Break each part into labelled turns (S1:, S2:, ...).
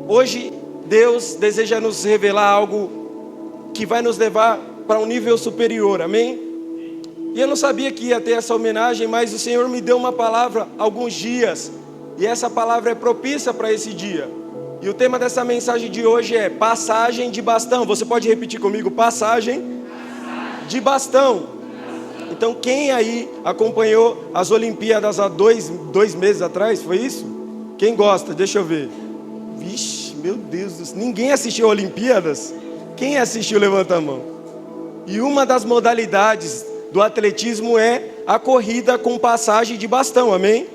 S1: Hoje Deus deseja nos revelar algo que vai nos levar para um nível superior, amém? E eu não sabia que ia ter essa homenagem, mas o Senhor me deu uma palavra há alguns dias, e essa palavra é propícia para esse dia. E o tema dessa mensagem de hoje é passagem de bastão. Você pode repetir comigo? Passagem de bastão. Então quem aí acompanhou as Olimpíadas há dois meses atrás, foi isso? Quem gosta? Deixa eu ver. Vixe, meu Deus do céu. Ninguém assistiu Olimpíadas? Quem assistiu, levanta a mão. E uma das modalidades do atletismo é a corrida com passagem de bastão, amém?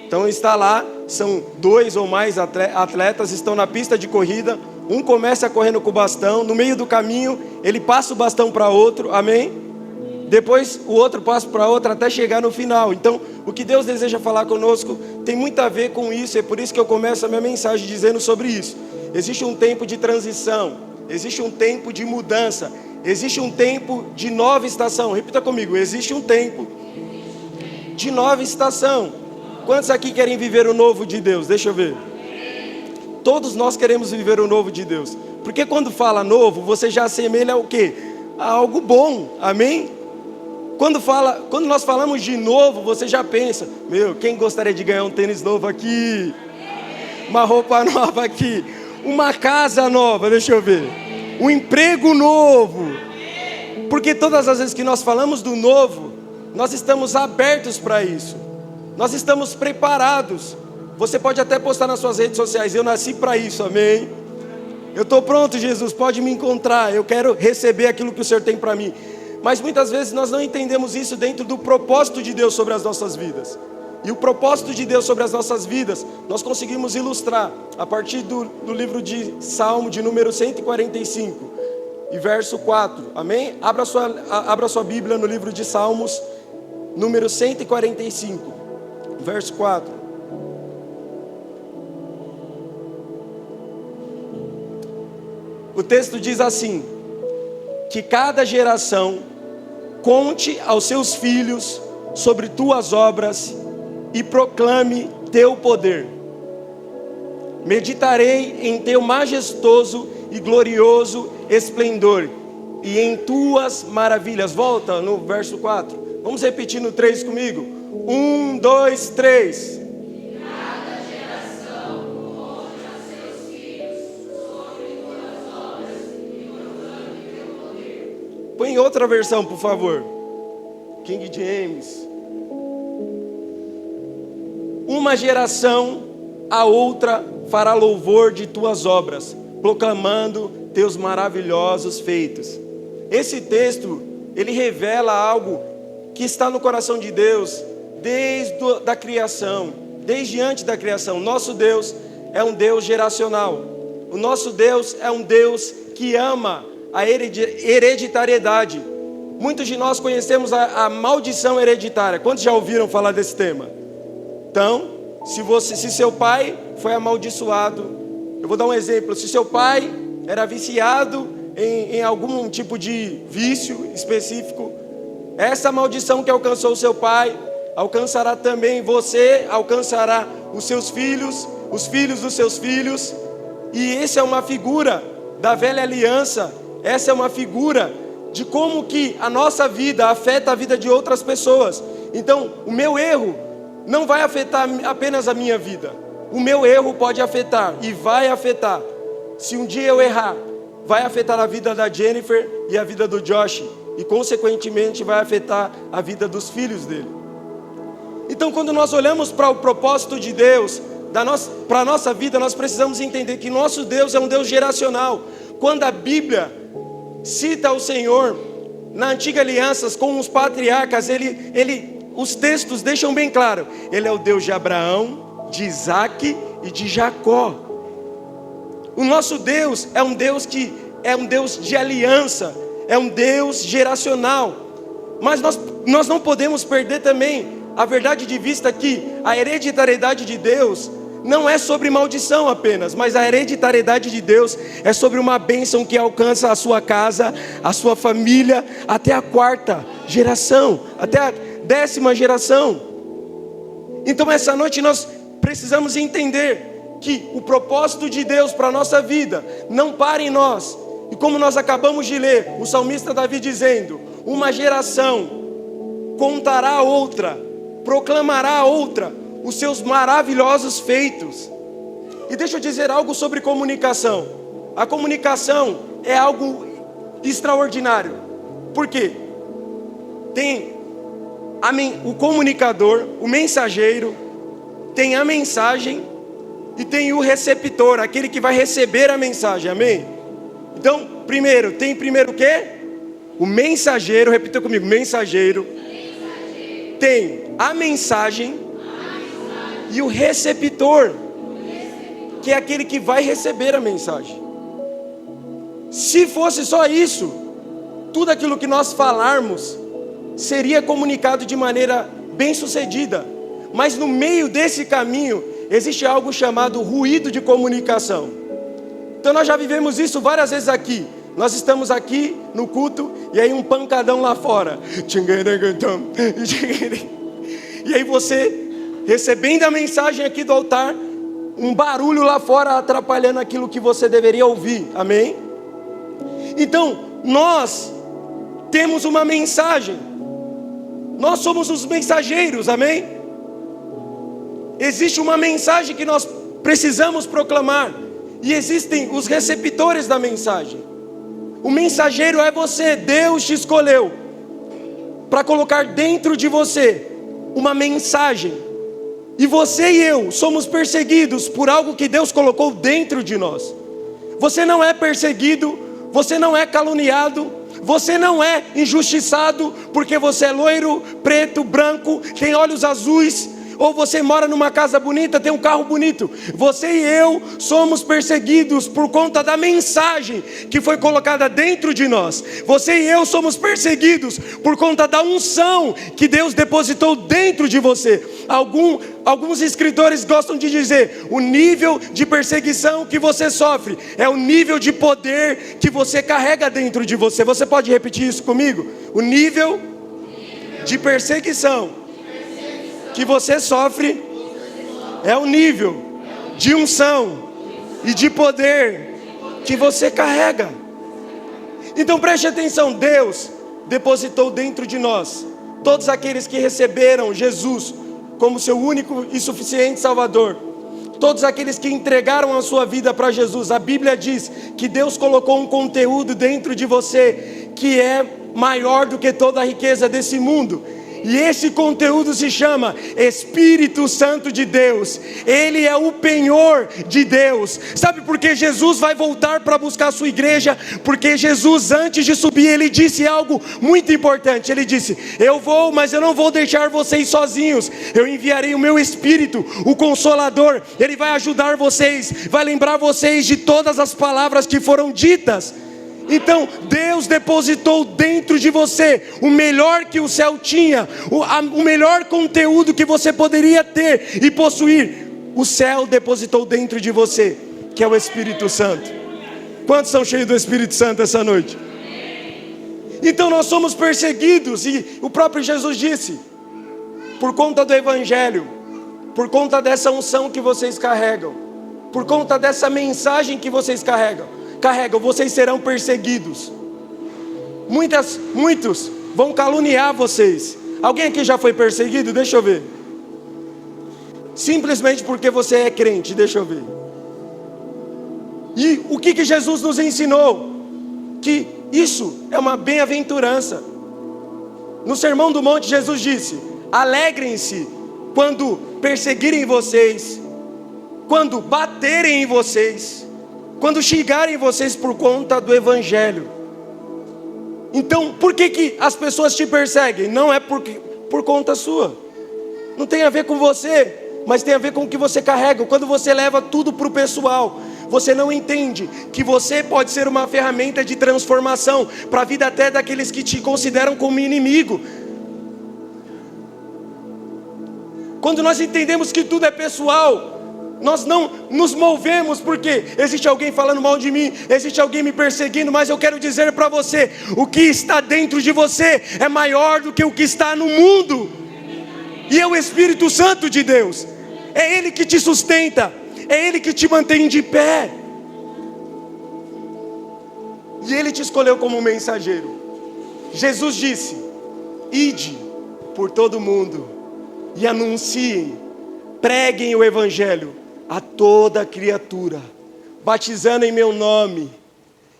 S1: Então está lá, são 2 ou mais atletas, estão na pista de corrida. Um começa correndo com o bastão, no meio do caminho ele passa o bastão para outro, amém? Depois o outro passa para outro até chegar no final. Então o que Deus deseja falar conosco tem muito a ver com isso. É por isso que eu começo a minha mensagem dizendo sobre isso. Existe um tempo de transição, existe um tempo de mudança, existe um tempo de nova estação. Repita comigo, existe um tempo de nova estação. Quantos aqui querem viver o novo de Deus? Deixa eu ver. Todos nós queremos viver o novo de Deus. Porque quando fala novo, você já assemelha ao quê? A algo bom, amém? Quando nós falamos de novo, você já pensa, quem gostaria de ganhar um tênis novo aqui? Uma roupa nova aqui? Uma casa nova, deixa eu ver. Um emprego novo. Porque todas as vezes que nós falamos do novo, nós estamos abertos para isso. Nós estamos preparados. Você pode até postar nas suas redes sociais, eu nasci para isso, amém? Eu estou pronto, Jesus, pode me encontrar, eu quero receber aquilo que o Senhor tem para mim. Mas muitas vezes nós não entendemos isso dentro do propósito de Deus sobre as nossas vidas. E o propósito de Deus sobre as nossas vidas, nós conseguimos ilustrar a partir do livro de Salmo, de número 145, e verso 4, amém? Abra sua Bíblia no livro de Salmos, número 145, verso 4. O texto diz assim: que cada geração conte aos seus filhos sobre tuas obras e proclame teu poder. Meditarei em teu majestoso e glorioso esplendor e em tuas maravilhas. Volta no verso 4. Vamos repetir no 3 comigo. 1, 2, 3. Põe outra versão, por favor. King James. Uma geração a outra fará louvor de tuas obras, proclamando teus maravilhosos feitos. Esse texto, ele revela algo que está no coração de Deus desde a criação, desde antes da criação. Nosso Deus é um Deus geracional. O nosso Deus é um Deus que ama a hereditariedade. Muitos de nós conhecemos a maldição hereditária. Quantos já ouviram falar desse tema? Então, se seu pai foi amaldiçoado, eu vou dar um exemplo. Se seu pai era viciado em algum tipo de vício específico, essa maldição que alcançou o seu pai, alcançará também você, alcançará os seus filhos, os filhos dos seus filhos. E essa é uma figura da velha aliança. Essa é uma figura de como que a nossa vida afeta a vida de outras pessoas. Então, o meu erro não vai afetar apenas a minha vida. O meu erro pode afetar e vai afetar. Se um dia eu errar, vai afetar a vida da Jennifer e a vida do Josh. E consequentemente vai afetar a vida dos filhos dele. Então, quando nós olhamos para o propósito de Deus, para a nossa vida, nós precisamos entender que nosso Deus é um Deus geracional. Quando a Bíblia cita o Senhor na antiga aliança com os patriarcas, os textos deixam bem claro: Ele é o Deus de Abraão, de Isaac e de Jacó. O nosso Deus é um Deus que é um Deus de aliança, é um Deus geracional. Mas nós não podemos perder também a verdade de vista que a hereditariedade de Deus não é sobre maldição apenas, mas a hereditariedade de Deus é sobre uma bênção que alcança a sua casa, a sua família, até a 4ª geração, até a 10ª geração. Então essa noite nós precisamos entender que o propósito de Deus para a nossa vida não pare em nós. E como nós acabamos de ler, o salmista Davi dizendo: uma geração contará a outra, proclamará a outra os seus maravilhosos feitos. E deixa eu dizer algo sobre comunicação. A comunicação é algo extraordinário. Por quê? Tem o comunicador, o mensageiro, tem a mensagem e tem o receptor, aquele que vai receber a mensagem, amém? Então, tem primeiro o quê? O mensageiro, repita comigo, mensageiro. Tem a mensagem e o receptor, que é aquele que vai receber a mensagem. Se fosse só isso, tudo aquilo que nós falarmos seria comunicado de maneira bem sucedida. Mas no meio desse caminho existe algo chamado ruído de comunicação. Então nós já vivemos isso várias vezes aqui. Nós estamos aqui no culto e aí um pancadão lá fora. E aí você recebendo a mensagem aqui do altar, um barulho lá fora atrapalhando aquilo que você deveria ouvir, amém? Então nós temos uma mensagem, nós somos os mensageiros, amém? Existe uma mensagem que nós precisamos proclamar, e existem os receptores da mensagem. O mensageiro é você. Deus te escolheu para colocar dentro de você uma mensagem, e você e eu somos perseguidos por algo que Deus colocou dentro de nós. Você não é perseguido, você não é caluniado, você não é injustiçado porque você é loiro, preto, branco, tem olhos azuis, ou você mora numa casa bonita, tem um carro bonito. Você e eu somos perseguidos por conta da mensagem que foi colocada dentro de nós. Você e eu somos perseguidos por conta da unção que Deus depositou dentro de você. Alguns escritores gostam de dizer: o nível de perseguição que você sofre é o nível de poder que você carrega dentro de você. Você pode repetir isso comigo? O nível de perseguição que você sofre é o nível de unção e de poder que você carrega. Então preste atenção, Deus depositou dentro de nós, todos aqueles que receberam Jesus como seu único e suficiente Salvador, todos aqueles que entregaram a sua vida para Jesus. A Bíblia diz que Deus colocou um conteúdo dentro de você que é maior do que toda a riqueza desse mundo. E esse conteúdo se chama Espírito Santo de Deus. Ele é o penhor de Deus. Sabe por que Jesus vai voltar para buscar a sua igreja? Porque Jesus, antes de subir, ele disse algo muito importante. Ele disse: eu vou, mas eu não vou deixar vocês sozinhos. Eu enviarei o meu Espírito, o Consolador. Ele vai ajudar vocês, vai lembrar vocês de todas as palavras que foram ditas. Então Deus depositou dentro de você o melhor que o céu tinha, o melhor conteúdo que você poderia ter e possuir. O céu depositou dentro de você, que é o Espírito Santo. Quantos são cheios do Espírito Santo essa noite? Então nós somos perseguidos, e o próprio Jesus disse: por conta do Evangelho, por conta dessa unção que vocês carregam, por conta dessa mensagem que vocês carregam, vocês serão perseguidos. Muitos vão caluniar vocês. Alguém aqui já foi perseguido? Deixa eu ver. Simplesmente porque você é crente, deixa eu ver. E o que Jesus nos ensinou? Que isso é uma bem-aventurança. No Sermão do Monte, Jesus disse: alegrem-se quando perseguirem vocês, quando baterem em vocês, quando xingarem vocês por conta do Evangelho. Então, por que as pessoas te perseguem? Não é por conta sua. Não tem a ver com você, mas tem a ver com o que você carrega. Quando você leva tudo para o pessoal, você não entende que você pode ser uma ferramenta de transformação para a vida até daqueles que te consideram como inimigo. Quando nós entendemos que tudo é pessoal, nós não nos movemos porque existe alguém falando mal de mim, existe alguém me perseguindo. Mas eu quero dizer para você: o que está dentro de você é maior do que o que está no mundo. E é o Espírito Santo de Deus. É Ele que te sustenta, É Ele que te mantém de pé. E Ele te escolheu como mensageiro. Jesus disse: ide por todo mundo e anunciem, preguem o Evangelho a toda criatura, batizando em meu nome.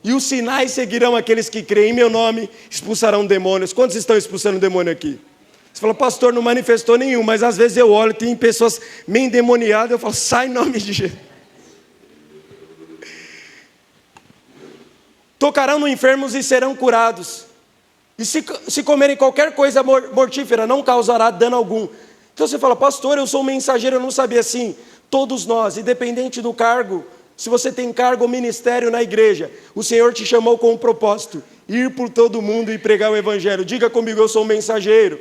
S1: E os sinais seguirão aqueles que creem em meu nome, expulsarão demônios. Quantos estão expulsando demônio aqui? Você fala: pastor, não manifestou nenhum. Mas às vezes eu olho, tem pessoas meio endemoniadas, eu falo: sai em nome de Jesus. Tocarão no enfermos e serão curados. E se comerem qualquer coisa mortífera, não causará dano algum. Então você fala: pastor, eu sou um mensageiro, eu não sabia. Assim, todos nós, independente do cargo, se você tem cargo ou ministério na igreja, o Senhor te chamou com um propósito: ir por todo mundo e pregar o Evangelho. Diga comigo: eu sou um mensageiro.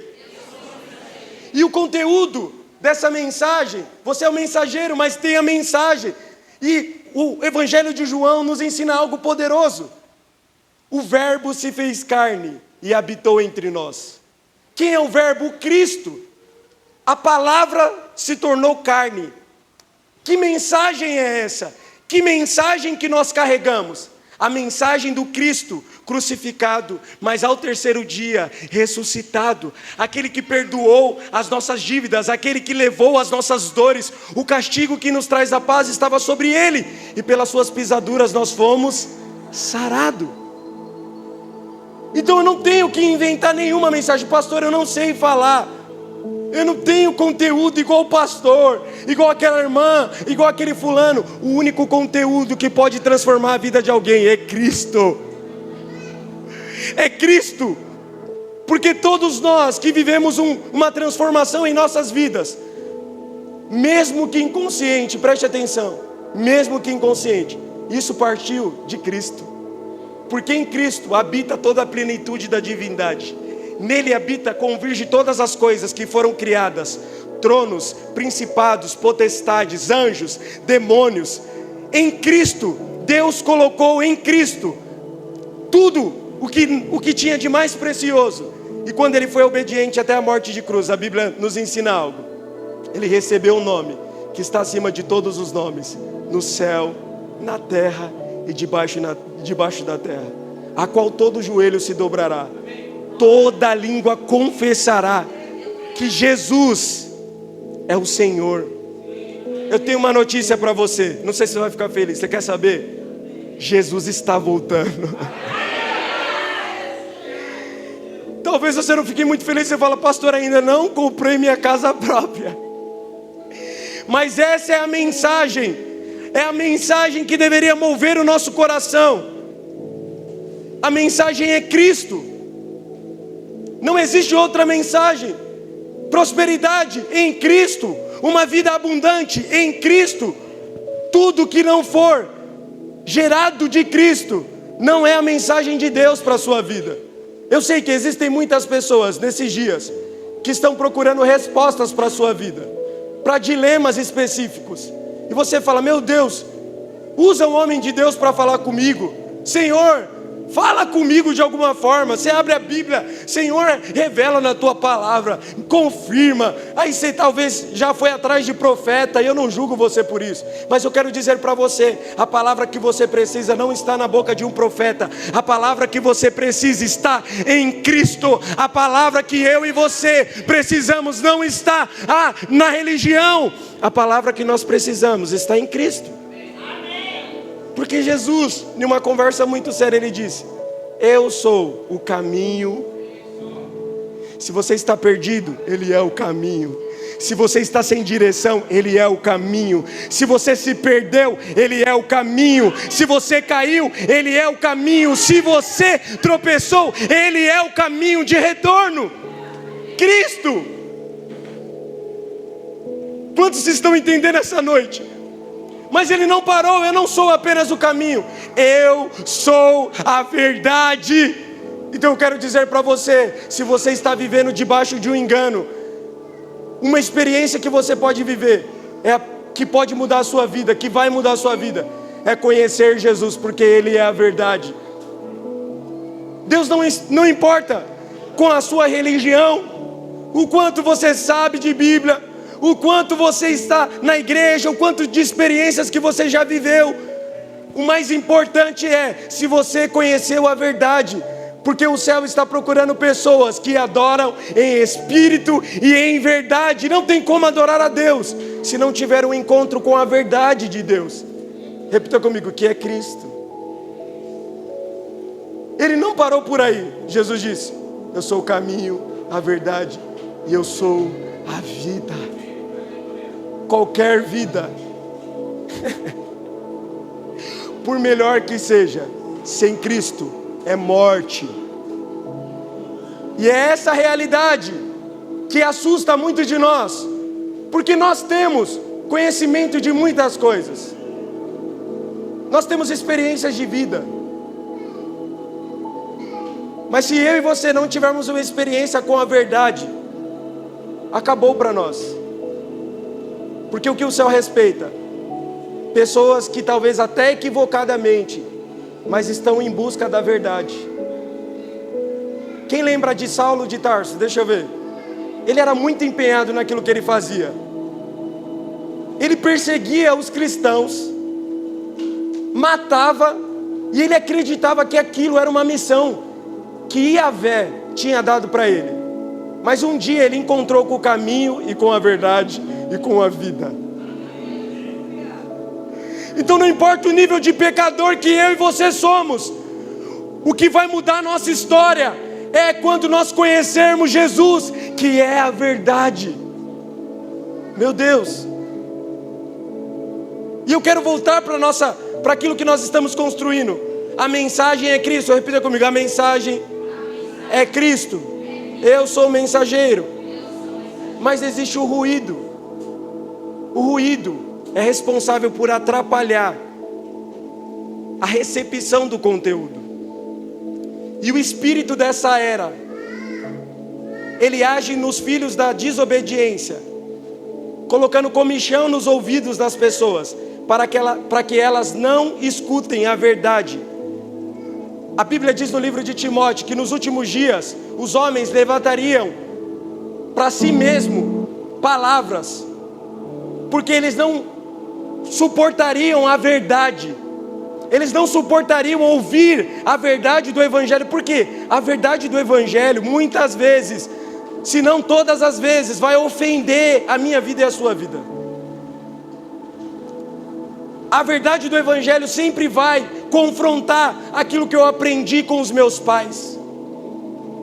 S1: E o conteúdo dessa mensagem, você é um mensageiro, mas tem a mensagem. E o Evangelho de João nos ensina algo poderoso. O Verbo se fez carne e habitou entre nós. Quem é o Verbo? Cristo. A palavra se tornou carne. Que mensagem é essa? Que mensagem que nós carregamos? A mensagem do Cristo crucificado, mas ao terceiro dia ressuscitado. Aquele que perdoou as nossas dívidas, aquele que levou as nossas dores. O castigo que nos traz a paz estava sobre ele, e pelas suas pisaduras nós fomos sarados. Então eu não tenho que inventar nenhuma mensagem. Pastor, eu não sei falar, eu não tenho conteúdo igual o pastor, igual aquela irmã, igual aquele fulano. O único conteúdo que pode transformar a vida de alguém é Cristo. É Cristo. Porque todos nós que vivemos uma transformação em nossas vidas, mesmo que inconsciente, preste atenção, mesmo que inconsciente, isso partiu de Cristo. Porque em Cristo habita toda a plenitude da divindade. Nele habita, converge todas as coisas que foram criadas: tronos, principados, potestades, anjos, demônios. Em Cristo, Deus colocou em Cristo tudo o que tinha de mais precioso. E quando ele foi obediente até a morte de cruz, a Bíblia nos ensina algo: ele recebeu um nome que está acima de todos os nomes, no céu, na terra e debaixo da terra, a qual todo joelho se dobrará, toda língua confessará que Jesus é o Senhor. Eu tenho uma notícia para você, não sei se você vai ficar feliz. Você quer saber? Jesus está voltando. Talvez você não fique muito feliz. Você fala: pastor, ainda não comprei minha casa própria. Mas essa é a mensagem. É a mensagem que deveria mover o nosso coração. A mensagem é Cristo. Não existe outra mensagem. Prosperidade em Cristo, uma vida abundante em Cristo. Tudo que não for gerado de Cristo não é a mensagem de Deus para a sua vida. Eu sei que existem muitas pessoas nesses dias que estão procurando respostas para a sua vida, para dilemas específicos. E você fala: meu Deus, usa um homem de Deus para falar comigo. Senhor, fala comigo de alguma forma. Você abre a Bíblia, Senhor, revela na tua palavra, confirma. Aí você talvez já foi atrás de profeta, e eu não julgo você por isso, mas eu quero dizer para você: a palavra que você precisa não está na boca de um profeta. A palavra que você precisa está em Cristo. A palavra que eu e você precisamos não está na religião. A palavra que nós precisamos está em Cristo. Porque Jesus, em uma conversa muito séria, ele disse: eu sou o caminho. Se você está perdido, Ele é o caminho. Se você está sem direção, Ele é o caminho. Se você se perdeu, Ele é o caminho. Se você caiu, Ele é o caminho. Se você tropeçou, Ele é o caminho de retorno. Cristo. Quantos estão entendendo essa noite? Mas ele não parou: eu não sou apenas o caminho, eu sou a verdade. Então eu quero dizer para você: se você está vivendo debaixo de um engano, uma experiência que você pode viver, que pode mudar a sua vida, que vai mudar a sua vida, é conhecer Jesus, porque Ele é a verdade. Deus não importa com a sua religião, o quanto você sabe de Bíblia, o quanto você está na igreja, o quanto de experiências que você já viveu. O mais importante é se você conheceu a verdade, porque o céu está procurando pessoas que adoram em espírito e em verdade. Não tem como adorar a Deus se não tiver um encontro com a verdade de Deus. Repita comigo, que é Cristo. Ele não parou por aí. Jesus disse: eu sou o caminho, a verdade e eu sou a vida. Qualquer vida, por melhor que seja, sem Cristo é morte. E é essa realidade que assusta muito de nós, porque nós temos conhecimento de muitas coisas, nós temos experiências de vida, mas se eu e você não tivermos uma experiência com a verdade, acabou para nós. Porque o que o céu respeita? Pessoas que talvez até equivocadamente, mas estão em busca da verdade. Quem lembra de Saulo de Tarso? Deixa eu ver. Ele era muito empenhado naquilo que ele fazia. Ele perseguia os cristãos, matava, e ele acreditava que aquilo era uma missão que Yahvé tinha dado para ele. Mas um dia ele encontrou com o caminho e com a verdade e com a vida. Então não importa o nível de pecador que eu e você somos, o que vai mudar a nossa história é quando nós conhecermos Jesus, que é a verdade. Meu Deus. E eu quero voltar para aquilo que nós estamos construindo. A mensagem é Cristo. Repita comigo, a mensagem é Cristo. Eu sou o mensageiro. Mas existe o ruído. O ruído é responsável por atrapalhar a recepção do conteúdo. E o espírito dessa era, ele age nos filhos da desobediência, colocando comichão nos ouvidos das pessoas, para que elas não escutem a verdade. A Bíblia diz no livro de Timóteo que nos últimos dias os homens levantariam para si mesmo palavras, porque eles não suportariam a verdade. Eles não suportariam ouvir a verdade do Evangelho. Por quê? A verdade do Evangelho muitas vezes, se não todas as vezes, vai ofender a minha vida e a sua vida. A verdade do Evangelho sempre vai confrontar aquilo que eu aprendi com os meus pais.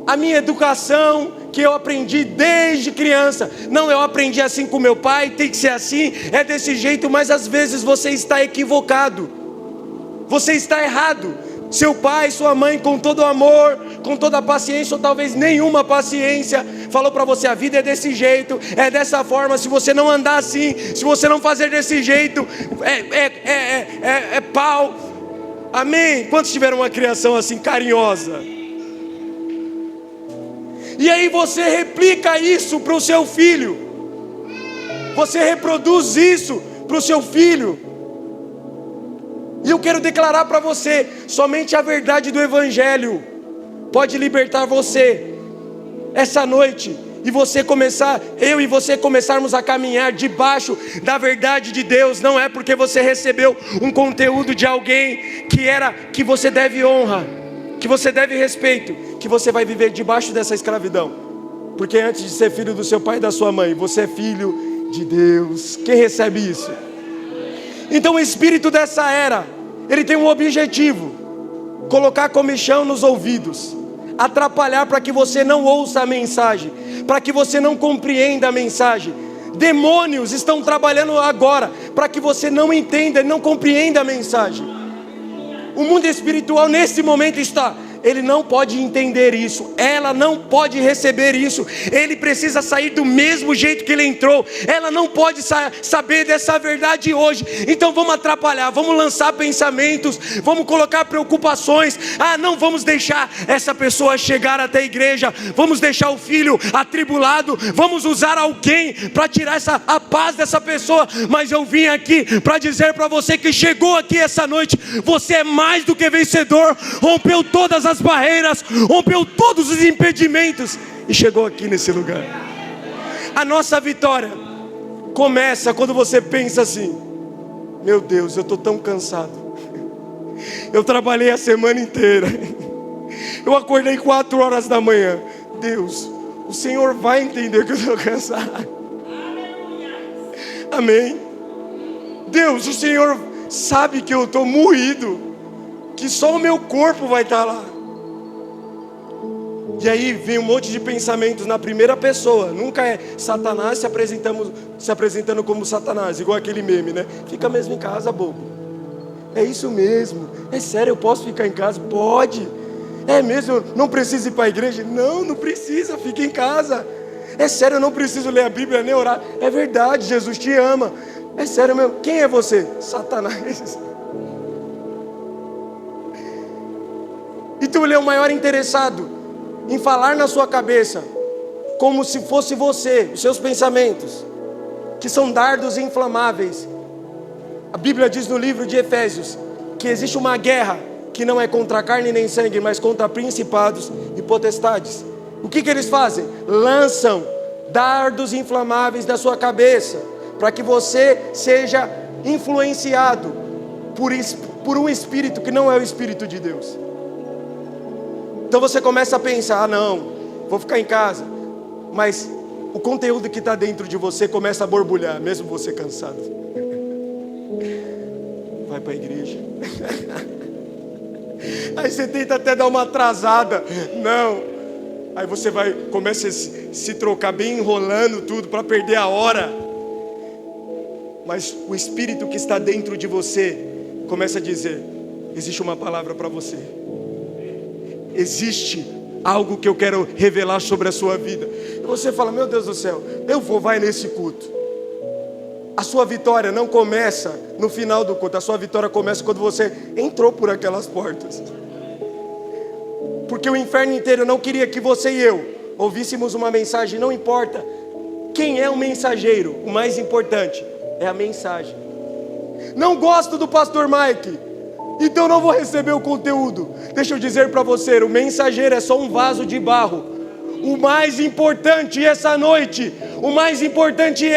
S1: A minha educação que eu aprendi desde criança. Não, eu aprendi assim com meu pai, tem que ser assim, é desse jeito. Mas às vezes você está equivocado. Você está errado. Seu pai, sua mãe, com todo amor, com toda a paciência, ou talvez nenhuma paciência, falou para você: a vida é desse jeito, é dessa forma. Se você não andar assim, se você não fazer desse jeito, é pau. Amém? Quantos tiveram uma criação assim carinhosa? E aí você replica isso para o seu filho. Você reproduz isso para o seu filho. E eu quero declarar para você: somente a verdade do Evangelho pode libertar você essa noite. E você começar, eu e você começarmos a caminhar debaixo da verdade de Deus. Não é porque você recebeu um conteúdo de alguém que você deve honra, que você deve respeito, que você vai viver debaixo dessa escravidão. Porque antes de ser filho do seu pai e da sua mãe, você é filho de Deus. Quem recebe isso? Então o espírito dessa era, ele tem um objetivo: colocar comichão nos ouvidos, atrapalhar para que você não ouça a mensagem, para que você não compreenda a mensagem. Demônios estão trabalhando agora para que você não entenda e não compreenda a mensagem. O mundo espiritual nesse momento está: ele não pode entender isso, ela não pode receber isso, ele precisa sair do mesmo jeito que ele entrou, ela não pode saber dessa verdade hoje. Então vamos atrapalhar, vamos lançar pensamentos, vamos colocar preocupações. Não vamos deixar essa pessoa chegar até a igreja, vamos deixar o filho atribulado, vamos usar alguém para tirar a paz dessa pessoa. Mas eu vim aqui para dizer para você que chegou aqui essa noite, você é mais do que vencedor, rompeu todas as barreiras, rompeu todos os impedimentos e chegou aqui nesse lugar. A nossa vitória começa quando você pensa assim: meu Deus, eu estou tão cansado. Eu trabalhei a semana inteira. Eu acordei 4 horas da manhã. Deus, o Senhor vai entender que eu estou cansado. Amém. Deus, o Senhor sabe que eu estou moído, que só o meu corpo vai estar lá. E aí vem um monte de pensamentos na primeira pessoa. Nunca é Satanás se apresentando como Satanás, igual aquele meme, né? Fica mesmo em casa, bobo. É isso mesmo. É sério, eu posso ficar em casa? Pode. É mesmo, eu não preciso ir para a igreja? Não, não precisa, fica em casa. É sério, eu não preciso ler a Bíblia nem orar? É verdade, Jesus te ama. É sério mesmo, quem é você? Satanás. Então ele é o maior interessado em falar na sua cabeça, como se fosse você, os seus pensamentos, que são dardos inflamáveis. A Bíblia diz no livro de Efésios que existe uma guerra que não é contra a carne nem sangue, mas contra principados e potestades. O que eles fazem? Lançam dardos inflamáveis na sua cabeça, para que você seja influenciado por um espírito que não é o Espírito de Deus. Então você começa a pensar: ah não, vou ficar em casa. Mas o conteúdo que está dentro de você começa a borbulhar, mesmo você cansado. Vai para a igreja. Aí você tenta até dar uma atrasada. Não. Aí você começa a se trocar bem, enrolando tudo para perder a hora. Mas o Espírito que está dentro de você começa a dizer: existe uma palavra para você. Existe algo que eu quero revelar sobre a sua vida. E você fala: meu Deus do céu, vai nesse culto. A sua vitória não começa no final do culto. A sua vitória começa quando você entrou por aquelas portas. Porque o inferno inteiro não queria que você e eu ouvíssemos uma mensagem. Não importa quem é o mensageiro, o mais importante é a mensagem. Não gosto do pastor Mike, então não vou receber o conteúdo. Deixa eu dizer para você, o mensageiro é só um vaso de barro. O mais importante essa noite, o mais importante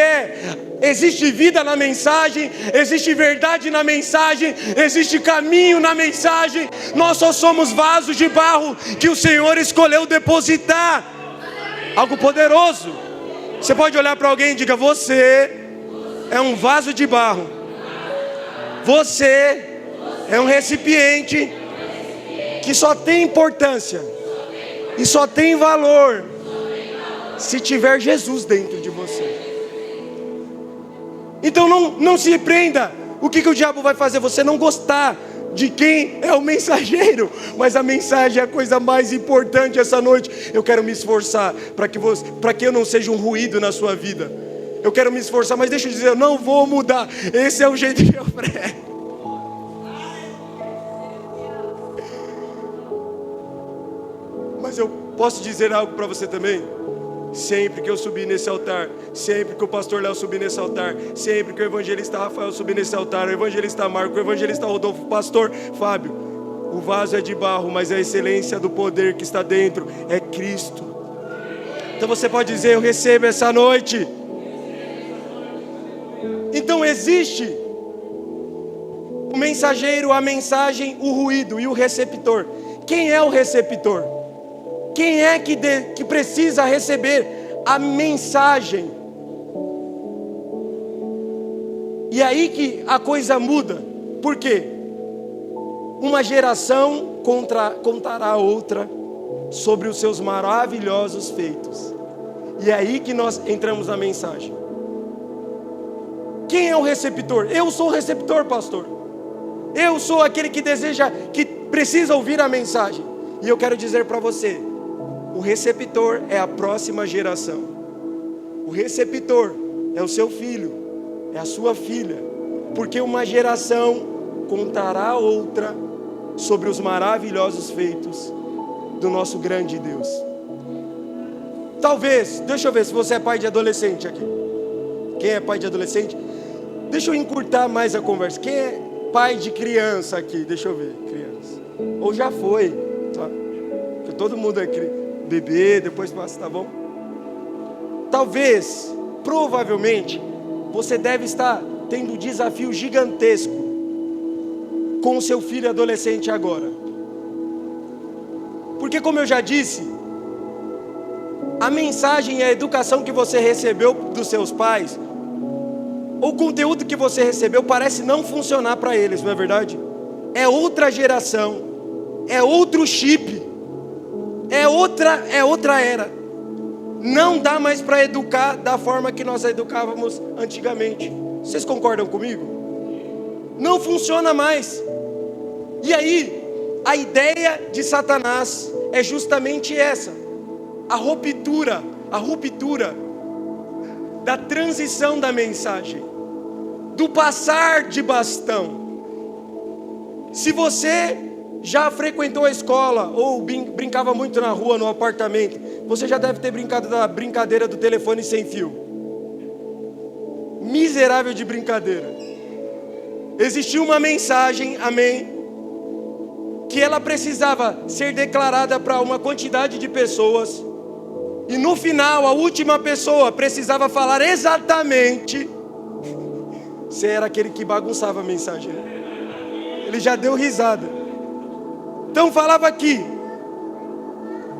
S1: existe vida na mensagem, existe verdade na mensagem, existe caminho na mensagem. Nós só somos vasos de barro que o Senhor escolheu depositar algo poderoso. Você pode olhar para alguém e diga: você é um vaso de barro. Você é um recipiente que só tem importância e só tem valor se tiver Jesus dentro de você. Então não se prenda. O que o diabo vai fazer? Você não gostar de quem é o mensageiro, mas a mensagem é a coisa mais importante essa noite. Eu quero me esforçar para que eu não seja um ruído na sua vida. Eu quero me esforçar, mas deixa eu dizer, eu não vou mudar. Esse é o jeito que eu prego. Mas eu posso dizer algo para você também. Sempre que eu subir nesse altar, sempre que o pastor Léo subir nesse altar, sempre que o evangelista Rafael subir nesse altar, o evangelista Marco, o evangelista Rodolfo, o pastor Fábio, o vaso é de barro, mas a excelência do poder que está dentro é Cristo. Então você pode dizer: eu recebo essa noite. Então existe o mensageiro, a mensagem, o ruído e o receptor. Quem é o receptor? Quem é que precisa receber a mensagem? E aí que a coisa muda. Por quê? Uma geração contará a outra sobre os seus maravilhosos feitos. E é aí que nós entramos na mensagem. Quem é o receptor? Eu sou o receptor, pastor. Eu sou aquele que precisa ouvir a mensagem. E eu quero dizer para você, o receptor é a próxima geração. O receptor é o seu filho, é a sua filha. Porque uma geração contará a outra sobre os maravilhosos feitos do nosso grande Deus. Talvez, deixa eu ver se você é pai de adolescente aqui. Quem é pai de adolescente? Deixa eu encurtar mais a conversa. Quem é pai de criança aqui? Deixa eu ver, criança. Ou já foi, tá? Porque todo mundo é bebê, depois passa, tá bom? Talvez, provavelmente, você deve estar tendo um desafio gigantesco com o seu filho adolescente agora. Porque, como eu já disse, a mensagem e a educação que você recebeu dos seus pais, o conteúdo que você recebeu parece não funcionar para eles, não é verdade? É outra geração, é outro chip, é outra era. Não dá mais para educar da forma que nós educávamos antigamente. Vocês concordam comigo? Não funciona mais. E aí, a ideia de Satanás é justamente essa: a ruptura da transição da mensagem, do passar de bastão. Se você já frequentou a escola ou brincava muito na rua, no apartamento, você já deve ter brincado da brincadeira do telefone sem fio. Miserável de brincadeira. Existia uma mensagem, amém, que ela precisava ser declarada para uma quantidade de pessoas, e no final a última pessoa precisava falar exatamente. Você era aquele que bagunçava a mensagem, né? Ele já deu risada. Então falava aqui: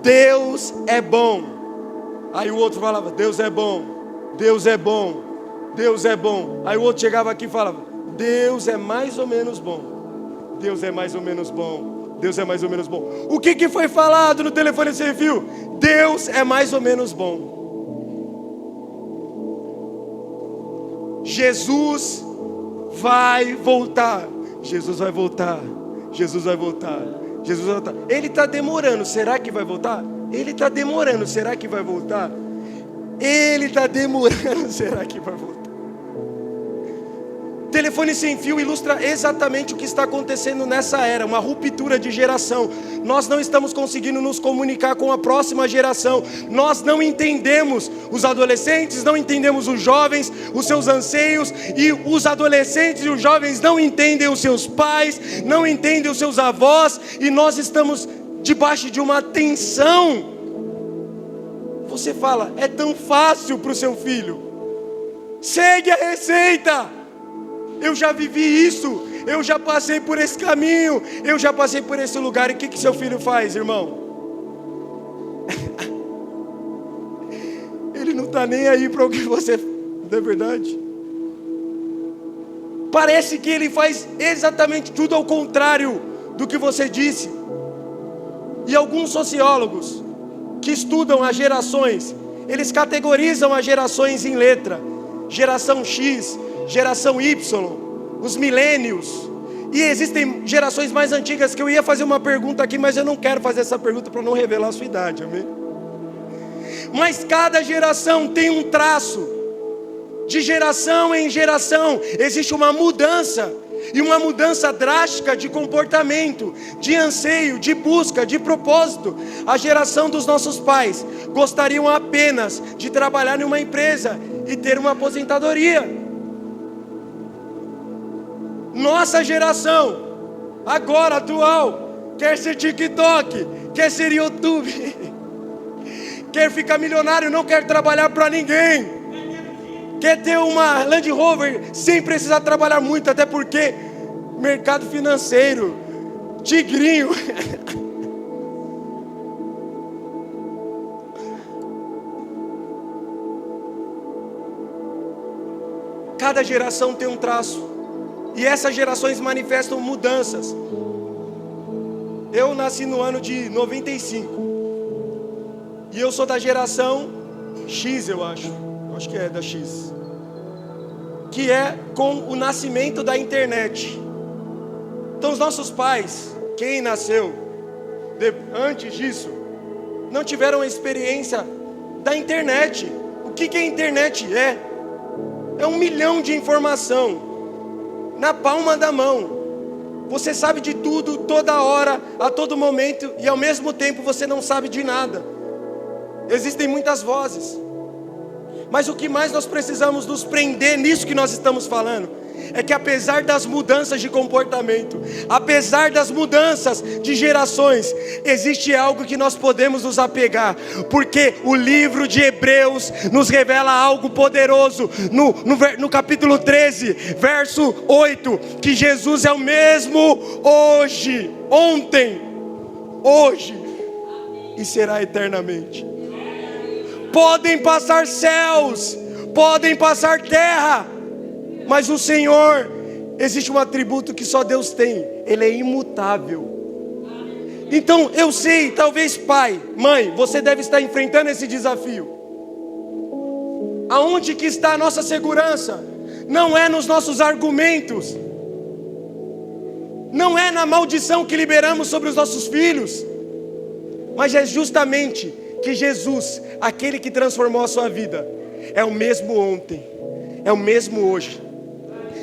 S1: Deus é bom. Aí o outro falava: Deus é bom, Deus é bom, Deus é bom. Aí o outro chegava aqui e falava: Deus é mais ou menos bom, Deus é mais ou menos bom, Deus é mais ou menos bom. O que foi falado no telefone sem fio? Deus é mais ou menos bom. Jesus vai voltar. Jesus vai voltar. Jesus vai voltar. Jesus vai voltar. Ele está demorando. Será que vai voltar? Ele está demorando. Será que vai voltar? Ele está demorando. Será que vai voltar? Telefone sem fio ilustra exatamente o que está acontecendo nessa era, uma ruptura de geração. Nós não estamos conseguindo nos comunicar com a próxima geração. Nós não entendemos os adolescentes, não entendemos os jovens, os seus anseios, e os adolescentes e os jovens não entendem os seus pais, não entendem os seus avós, e nós estamos debaixo de uma tensão. Você fala: é tão fácil para o seu filho, segue a receita. Eu já vivi isso, eu já passei por esse caminho, eu já passei por esse lugar. E o que seu filho faz, irmão? Ele não está nem aí para o que você... Não é verdade? Parece que ele faz exatamente tudo ao contrário do que você disse. E alguns sociólogos que estudam as gerações, eles categorizam as gerações em letra: geração X, geração Y, os milênios. E existem gerações mais antigas, que eu ia fazer uma pergunta aqui, mas eu não quero fazer essa pergunta para não revelar a sua idade, amém? Mas cada geração tem um traço. De geração em geração existe uma mudança, e uma mudança drástica de comportamento, de anseio, de busca, de propósito. A geração dos nossos pais gostariam apenas de trabalhar em uma empresa e ter uma aposentadoria. Nossa geração, agora atual, quer ser TikTok, quer ser YouTube, quer ficar milionário, não quer trabalhar para ninguém, quer ter uma Land Rover sem precisar trabalhar muito, até porque mercado financeiro, tigrinho. Cada geração tem um traço, e essas gerações manifestam mudanças. Eu nasci no ano de 95, e eu sou da geração X, eu acho que é da X, que é com o nascimento da internet. Então os nossos pais, quem nasceu antes disso, não tiveram a experiência da internet. O que a internet é? É 1 milhão de informação na palma da mão. Você sabe de tudo, toda hora, a todo momento, e ao mesmo tempo você não sabe de nada. Existem muitas vozes. Mas o que mais nós precisamos nos prender nisso que nós estamos falando é que apesar das mudanças de comportamento, apesar das mudanças de gerações, existe algo que nós podemos nos apegar, porque o livro de Hebreus nos revela algo poderoso, no capítulo 13, verso 8, que Jesus é o mesmo hoje, ontem, hoje e será eternamente. Podem passar céus, podem passar terra, mas o Senhor, existe um atributo que só Deus tem, Ele é imutável. Então eu sei, talvez pai, mãe, você deve estar enfrentando esse desafio. Aonde que está a nossa segurança? Não é nos nossos argumentos, não é na maldição que liberamos sobre os nossos filhos, mas é justamente que Jesus, aquele que transformou a sua vida, é o mesmo ontem, é o mesmo hoje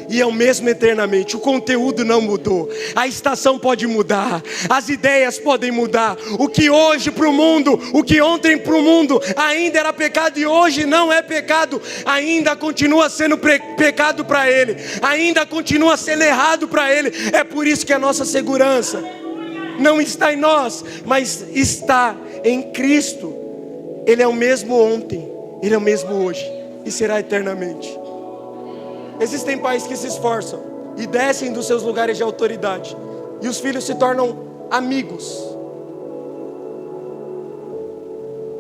S1: e é o mesmo eternamente. O conteúdo não mudou, a estação pode mudar, as ideias podem mudar. O que hoje para o mundo, o que ontem para o mundo ainda era pecado e hoje não é pecado, ainda continua sendo pecado para Ele, ainda continua sendo errado para Ele. É por isso que a nossa segurança não está em nós, mas está em Cristo. Ele é o mesmo ontem, Ele é o mesmo hoje e será eternamente. Existem pais que se esforçam e descem dos seus lugares de autoridade, e os filhos se tornam amigos.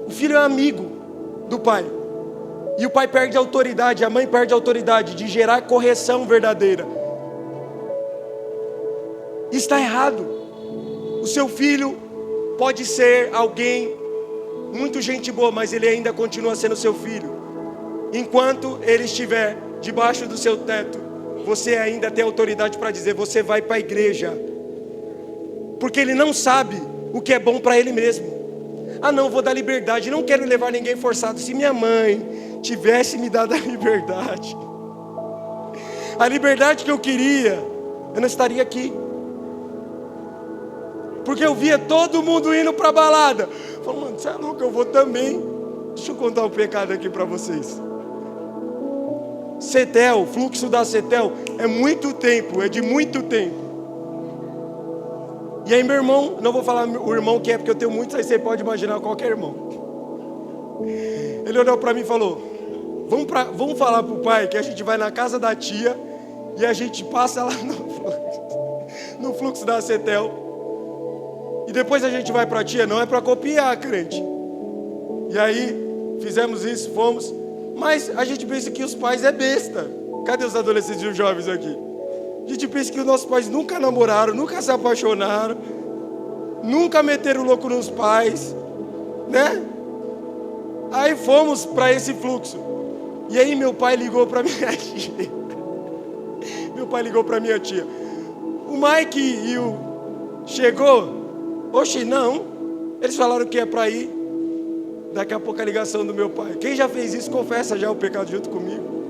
S1: O filho é amigo do pai, e o pai perde a autoridade, a mãe perde a autoridade de gerar correção verdadeira. Está errado. O seu filho pode ser alguém muito gente boa, mas ele ainda continua sendo seu filho. Enquanto ele estiver debaixo do seu teto, você ainda tem autoridade para dizer: você vai para a igreja, porque ele não sabe o que é bom para ele mesmo. Ah não, vou dar liberdade, não quero levar ninguém forçado. Se minha mãe tivesse me dado a liberdade que eu queria, eu não estaria aqui. Porque eu via todo mundo indo para a balada. Falei: mano, você é louco, eu vou também. Deixa eu contar um pecado aqui para vocês. Cetel, fluxo da Cetel é muito tempo, é de muito tempo. E aí meu irmão, não vou falar o irmão que é, porque eu tenho muitos, aí você pode imaginar qualquer irmão. Ele olhou para mim e falou: vamos falar pro pai que a gente vai na casa da tia e a gente passa lá no fluxo da Cetel. E depois a gente vai para a tia, não é para copiar, crente. E aí fizemos isso, fomos. Mas a gente pensa que os pais é besta. Cadê os adolescentes e os jovens aqui? A gente pensa que os nossos pais nunca namoraram, nunca se apaixonaram, nunca meteram louco nos pais, né? Aí fomos para esse fluxo. E aí meu pai ligou para minha tia. Meu pai ligou para minha tia. O Mike e o chegou? Oxe, não. Eles falaram que é para ir. Daqui a pouco a ligação do meu pai. Quem já fez isso, confessa já o pecado junto comigo.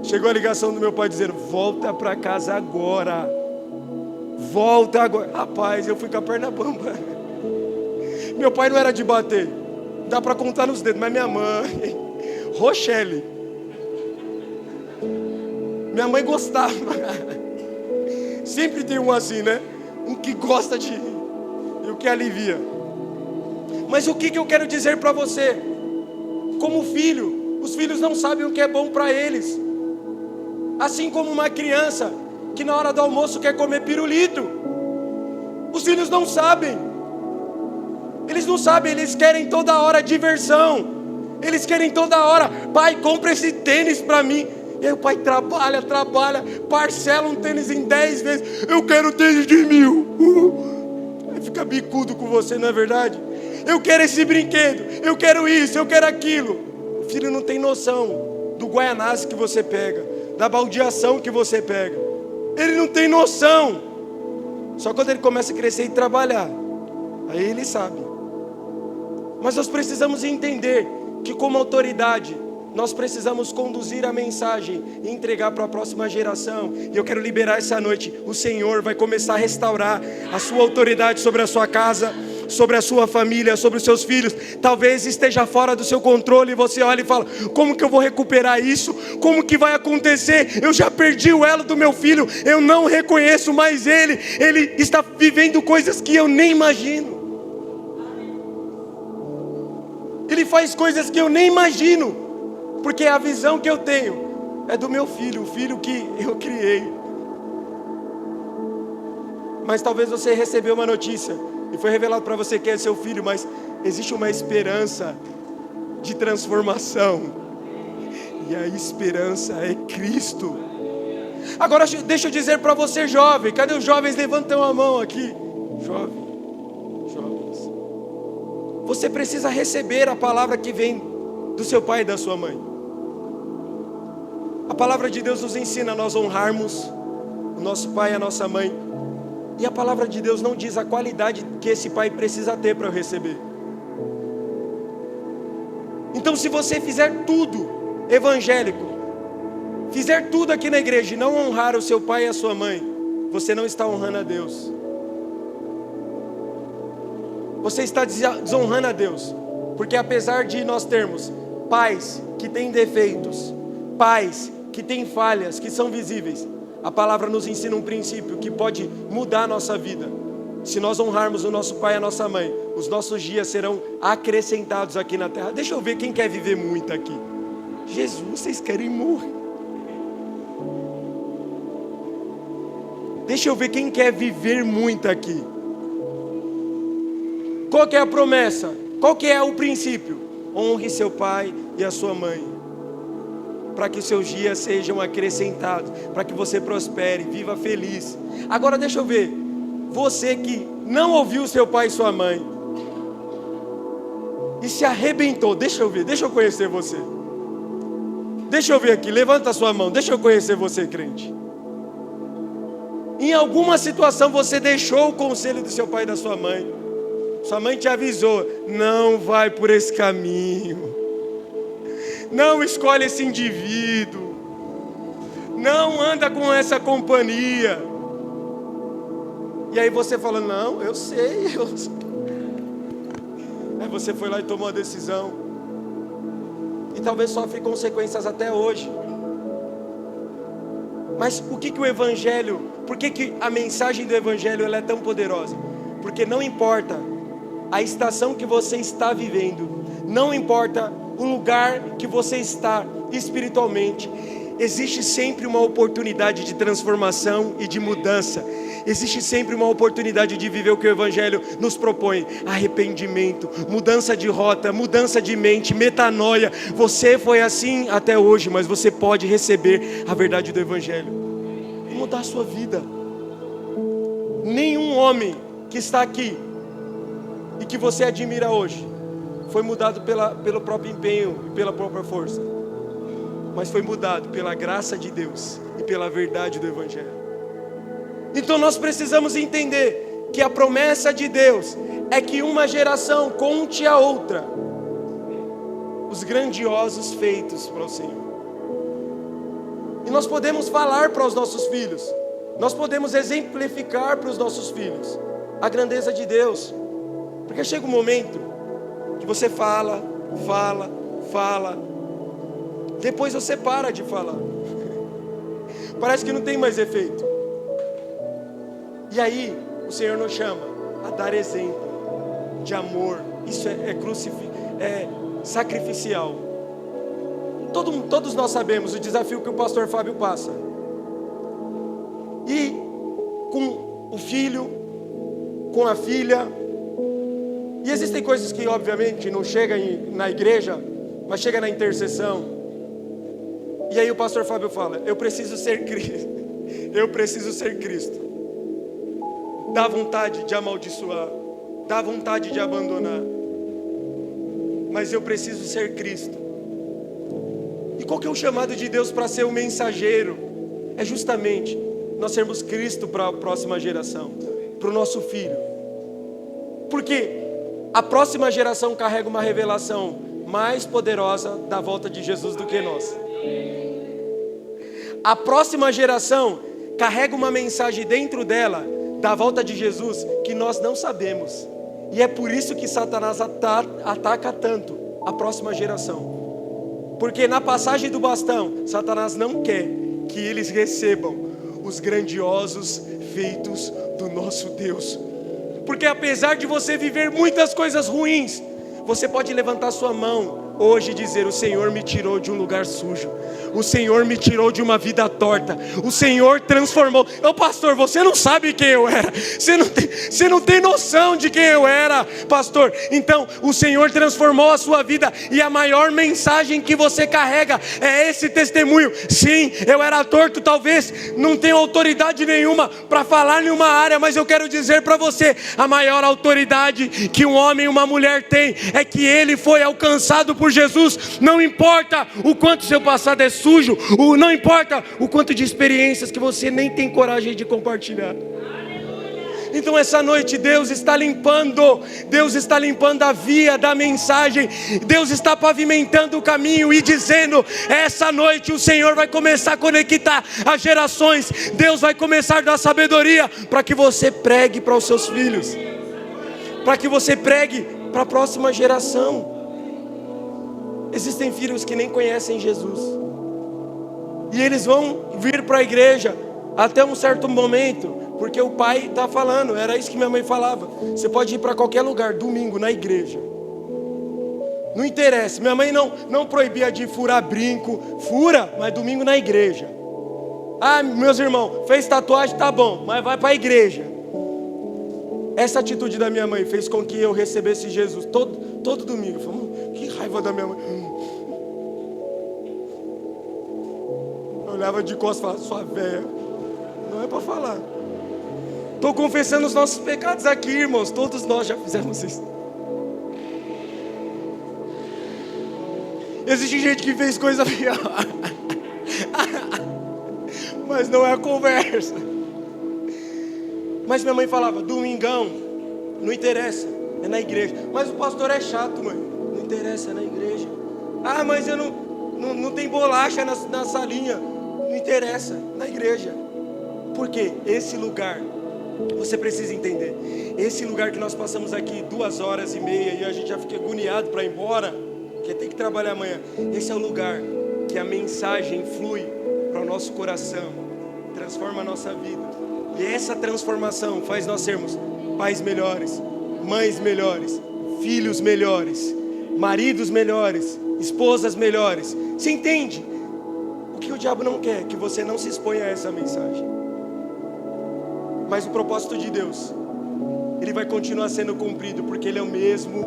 S1: Chegou a ligação do meu pai dizendo: volta para casa agora. Volta agora. Rapaz, eu fui com a perna bamba. Meu pai não era de bater, dá para contar nos dedos, mas minha mãe, Rochelle, minha mãe gostava. Sempre tem um assim, né? Um que gosta de e o que alivia. Mas o que eu quero dizer para você? Como filho, os filhos não sabem o que é bom para eles. Assim como uma criança que na hora do almoço quer comer pirulito. Os filhos não sabem. Eles não sabem, eles querem toda hora diversão. Eles querem toda hora: pai, compra esse tênis para mim. E aí o pai trabalha, parcela um tênis em 10 vezes. Eu quero tênis de 1.000. Aí fica bicudo com você, não é verdade? Eu quero esse brinquedo, eu quero isso, eu quero aquilo. O filho não tem noção do guaianazes que você pega, da baldeação que você pega. Ele não tem noção. Só quando ele começa a crescer e trabalhar, aí ele sabe. Mas nós precisamos entender que, como autoridade, nós precisamos conduzir a mensagem e entregar para a próxima geração. E eu quero liberar essa noite: o Senhor vai começar a restaurar a sua autoridade sobre a sua casa. sobre a sua família, sobre os seus filhos. Talvez esteja fora do seu controle e você olha e fala: como que eu vou recuperar isso? Como que vai acontecer? Eu já perdi o elo do meu filho, eu não reconheço mais ele está vivendo coisas que eu nem imagino. Ele faz coisas que eu nem imagino, porque a visão que eu tenho é do meu filho, o filho que eu criei. Mas talvez você recebeu uma notícia e foi revelado para você que é seu filho, mas existe uma esperança de transformação, e a esperança é Cristo. Agora deixa eu dizer para você, jovem, cadê os jovens? Levantam a mão aqui. Jovens, você precisa receber a palavra que vem do seu pai e da sua mãe. A palavra de Deus nos ensina a nós honrarmos o nosso pai e a nossa mãe. E a palavra de Deus não diz a qualidade que esse pai precisa ter para eu receber. Então, se você fizer tudo evangélico, fizer tudo aqui na igreja e não honrar o seu pai e a sua mãe, você não está honrando a Deus. Você está desonrando a Deus. Porque apesar de nós termos pais que têm defeitos, pais que têm falhas, que são visíveis, a palavra nos ensina um princípio que pode mudar a nossa vida. Se nós honrarmos o nosso pai e a nossa mãe, os nossos dias serão acrescentados aqui na terra. Deixa eu ver quem quer viver muito aqui. Jesus, vocês querem morrer? Deixa eu ver quem quer viver muito aqui. Qual que é a promessa? Qual que é o princípio? Honre seu pai e a sua mãe, para que os seus dias sejam acrescentados, para que você prospere, viva feliz. Agora deixa eu ver, você que não ouviu seu pai e sua mãe, e se arrebentou, deixa eu ver, deixa eu conhecer você. Deixa eu ver aqui, levanta a sua mão, deixa eu conhecer você, crente. Em alguma situação você deixou o conselho do seu pai e da sua mãe. Sua mãe te avisou: não vai por esse caminho, não escolhe esse indivíduo, não anda com essa companhia. E aí você fala: não, eu sei. Aí você foi lá e tomou a decisão, e talvez sofre consequências até hoje. Mas o que o Evangelho, por que a mensagem do Evangelho ela é tão poderosa? Porque não importa a estação que você está vivendo, não importa o lugar que você está espiritualmente, existe sempre uma oportunidade de transformação e de mudança. Existe sempre uma oportunidade de viver o que o Evangelho nos propõe: arrependimento, mudança de rota, mudança de mente, metanoia. Você foi assim até hoje, mas você pode receber a verdade do Evangelho e mudar a sua vida. Nenhum homem que está aqui e que você admira hoje foi mudado pelo próprio empenho e pela própria força, mas foi mudado pela graça de Deus e pela verdade do Evangelho. Então nós precisamos entender que a promessa de Deus é que uma geração conte a outra os grandiosos feitos para o Senhor. E nós podemos falar para os nossos filhos, nós podemos exemplificar para os nossos filhos a grandeza de Deus. Porque chega um momento que você fala, depois você para de falar. Parece que não tem mais efeito. E aí o Senhor nos chama a dar exemplo de amor. Isso é sacrificial. Todos nós sabemos o desafio que o pastor Fábio passa. E com o filho, com a filha. E existem coisas que obviamente não chegam na igreja, mas chega na intercessão. E aí o pastor Fábio fala: eu preciso ser Cristo. Eu preciso ser Cristo. Dá vontade de amaldiçoar, dá vontade de abandonar, mas eu preciso ser Cristo. E qual que é o chamado de Deus para ser o mensageiro? É justamente nós sermos Cristo para a próxima geração, para o nosso filho. Porque a próxima geração carrega uma revelação mais poderosa da volta de Jesus do que nós. A próxima geração carrega uma mensagem dentro dela da volta de Jesus que nós não sabemos. E é por isso que Satanás ataca tanto a próxima geração. Porque na passagem do bastão, Satanás não quer que eles recebam os grandiosos feitos do nosso Deus. Porque apesar de você viver muitas coisas ruins, você pode levantar sua mão hoje e dizer: o Senhor me tirou de um lugar sujo, o Senhor me tirou de uma vida torta, o Senhor transformou. Ô pastor, você não sabe quem eu era, você não tem noção de quem eu era, pastor. Então o Senhor transformou a sua vida, e a maior mensagem que você carrega é esse testemunho. Sim, eu era torto, talvez não tenha autoridade nenhuma para falar em uma área, mas eu quero dizer para você: a maior autoridade que um homem e uma mulher tem é que ele foi alcançado por Jesus. Não importa o quanto seu passado é sujo, não importa o quanto de experiências que você nem tem coragem de compartilhar. Então essa noite Deus está limpando a via da mensagem, Deus está pavimentando o caminho e dizendo: essa noite o Senhor vai começar a conectar as gerações, Deus vai começar a dar sabedoria para que você pregue para os seus filhos, para que você pregue para a próxima geração. Existem filhos que nem conhecem Jesus, e eles vão vir para a igreja até um certo momento, porque o pai está falando. Era isso que minha mãe falava: você pode ir para qualquer lugar, domingo na igreja, não interessa. Minha mãe não proibia de furar brinco, fura, mas domingo na igreja. Ah, meus irmãos, fez tatuagem, tá bom, mas vai para a igreja. Essa atitude da minha mãe fez com que eu recebesse Jesus todo domingo. Eu falei: que raiva da minha mãe. Eu olhava de costas e falava: sua véia, não é para falar. Estou confessando os nossos pecados aqui, irmãos. Todos nós já fizemos isso. Existe gente que fez coisa pior, mas não é a conversa. Mas minha mãe falava: domingão, não interessa, é na igreja. Mas o pastor é chato, mãe. Não interessa, é na igreja. Ah, mas eu não tem bolacha na salinha. Não interessa, na igreja. Porque esse lugar, você precisa entender, esse lugar que nós passamos aqui 2h30 e a gente já fica agoniado para ir embora, porque tem que trabalhar amanhã. Esse é o lugar que a mensagem flui para o nosso coração, transforma a nossa vida. E essa transformação faz nós sermos pais melhores, mães melhores, filhos melhores, maridos melhores, esposas melhores. Você entende? O que o diabo não quer é que você não se exponha a essa mensagem. Mas o propósito de Deus, ele vai continuar sendo cumprido, porque ele é o mesmo.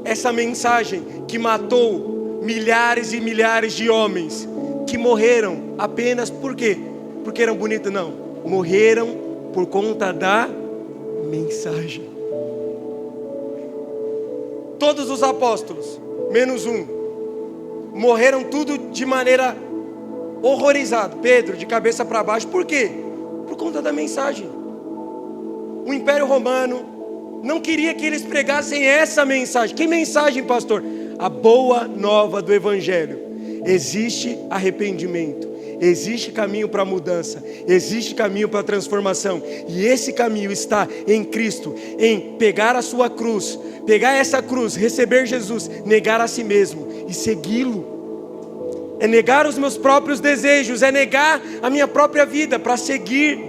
S1: Essa mensagem que matou milhares e milhares de homens, que morreram apenas por quê? Porque eram bonitos? Não, morreram por conta da mensagem. Todos os apóstolos, menos um, morreram tudo de maneira horrorizada. Pedro de cabeça para baixo. Por quê? Por conta da mensagem. O Império Romano não queria que eles pregassem essa mensagem. Que mensagem, pastor? A boa nova do Evangelho. Existe arrependimento, existe caminho para mudança, existe caminho para transformação, e esse caminho está em Cristo, em pegar a sua cruz, pegar essa cruz, receber Jesus, negar a si mesmo e segui-lo. É negar os meus próprios desejos, é negar a minha própria vida para seguir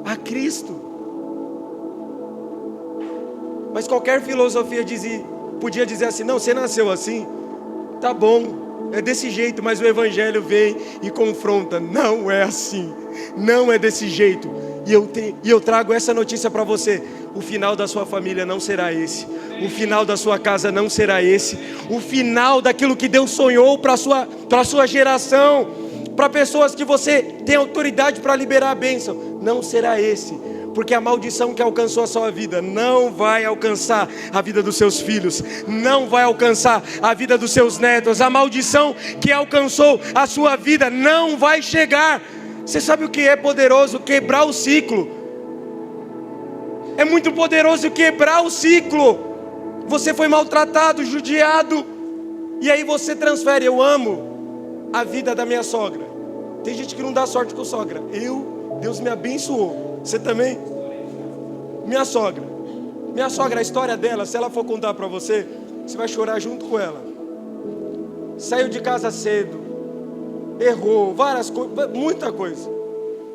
S1: a Cristo. Mas qualquer filosofia podia dizer assim: não, você nasceu assim, tá bom, é desse jeito. Mas o Evangelho vem e confronta: não é assim, não é desse jeito. E eu trago essa notícia para você: o final da sua família não será esse, o final da sua casa não será esse, o final daquilo que Deus sonhou para a sua geração, para pessoas que você tem autoridade para liberar a bênção, não será esse. Porque a maldição que alcançou a sua vida não vai alcançar a vida dos seus filhos, não vai alcançar a vida dos seus netos. A maldição que alcançou a sua vida não vai chegar. Você sabe o que é poderoso? Quebrar o ciclo. É muito poderoso quebrar o ciclo. Você foi maltratado, judiado, e aí você transfere. Eu amo a vida da minha sogra. Tem gente que não dá sorte com sogra. Deus me abençoou. Você também? Minha sogra, a história dela, se ela for contar para você, você vai chorar junto com ela. Saiu de casa cedo, errou, várias coisas, muita coisa.